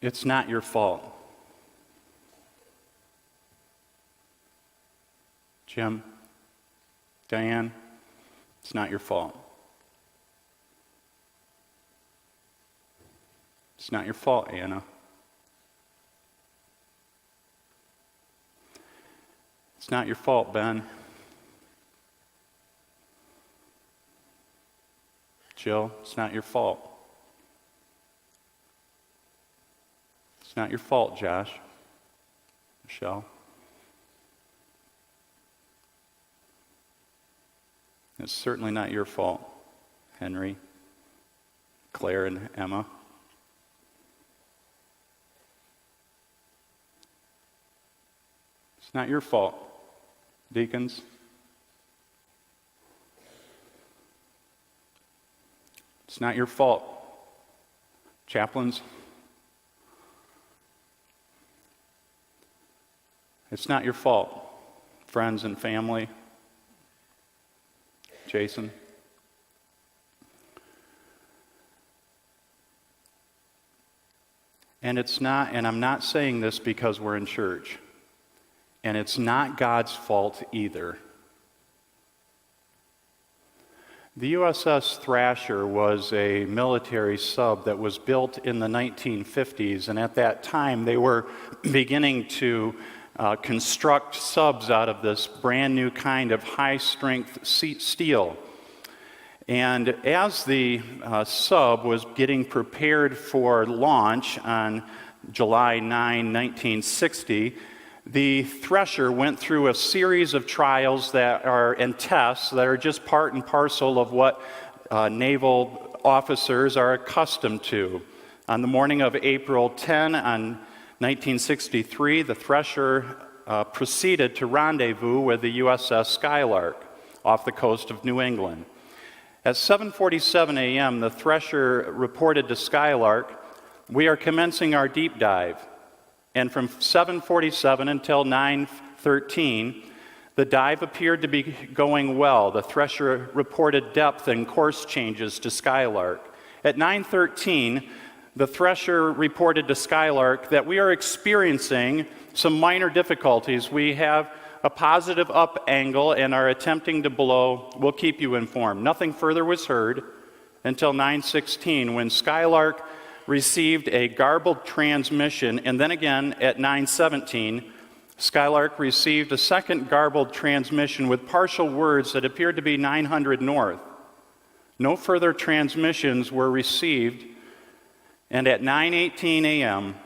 It's not your fault. Jim, Diane, it's not your fault. It's not your fault, Anna. It's not your fault, Ben. Jill, it's not your fault. It's not your fault, Josh. Michelle. It's certainly not your fault, Henry, Claire, and Emma. It's not your fault, deacons. It's not your fault, chaplains. It's not your fault, friends and family. Jason. And it's not, and I'm not saying this because we're in church, and it's not God's fault either. The USS Thrasher was a military sub that was built in the 1950s, and at that time they were beginning to construct subs out of this brand new kind of high-strength steel. And as the sub was getting prepared for launch on July 9, 1960, the Thresher went through a series of trials and tests that are just part and parcel of what naval officers are accustomed to. On the morning of April 10, on 1963, the Thresher proceeded to rendezvous with the USS Skylark off the coast of New England. At 7:47 a.m., the Thresher reported to Skylark, "We are commencing our deep dive." And from 7:47 until 9:13, the dive appeared to be going well. The Thresher reported depth and course changes to Skylark. At 9:13, the Thresher reported to Skylark that we are experiencing some minor difficulties. We have a positive up angle and are attempting to blow. We'll keep you informed. Nothing further was heard until 9:16, when Skylark received a garbled transmission, and then again at 9:17, Skylark received a second garbled transmission with partial words that appeared to be 900 north. No further transmissions were received, and at 9:18 a.m.,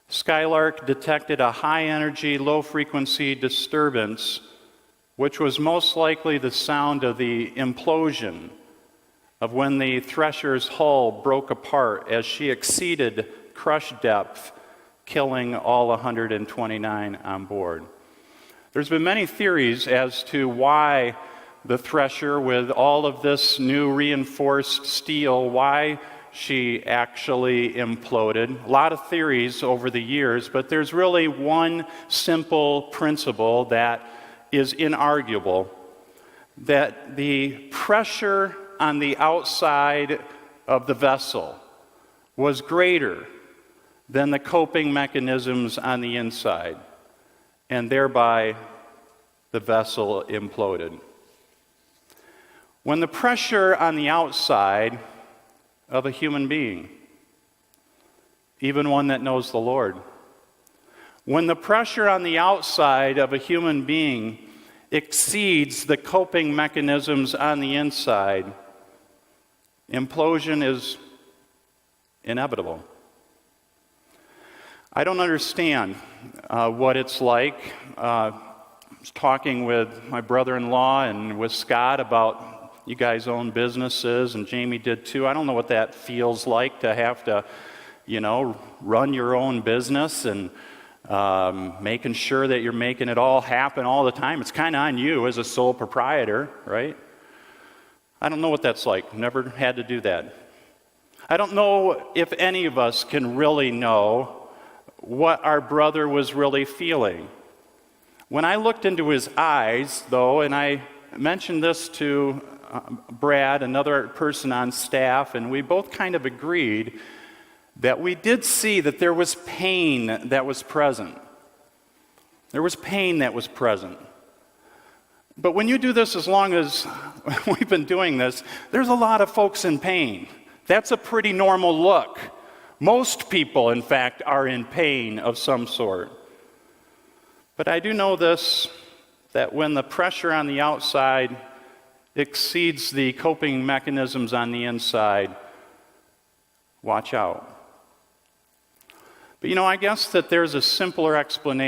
Skylark detected a high-energy, low-frequency disturbance, which was most likely the sound of the implosion of when the Thresher's hull broke apart as she exceeded crush depth, killing all 129 on board. There's been many theories as to why the Thresher, with all of this new reinforced steel, why she actually imploded. A lot of theories over the years, but there's really one simple principle that is inarguable, that the pressure on the outside of the vessel was greater than the coping mechanisms on the inside, and thereby the vessel imploded. When the pressure on the outside of a human being, even one that knows the Lord, when the pressure on the outside of a human being exceeds the coping mechanisms on the inside, implosion is inevitable. I don't understand what it's like. I was talking with my brother-in-law and with Scott about, you guys own businesses, and Jamie did too. I don't know what that feels like to have to, run your own business and making sure that you're making it all happen all the time. It's kind of on you as a sole proprietor, right? I don't know what that's like. Never had to do that. I don't know if any of us can really know what our brother was really feeling. When I looked into his eyes, though, and I mentioned this to Brad, another person on staff, and we both kind of agreed that we did see that there was pain that was present. There was pain that was present. But when you do this as long as we've been doing this, there's a lot of folks in pain. That's a pretty normal look. Most people, in fact, are in pain of some sort. But I do know this, that when the pressure on the outside exceeds the coping mechanisms on the inside, watch out. But I guess that there's a simpler explanation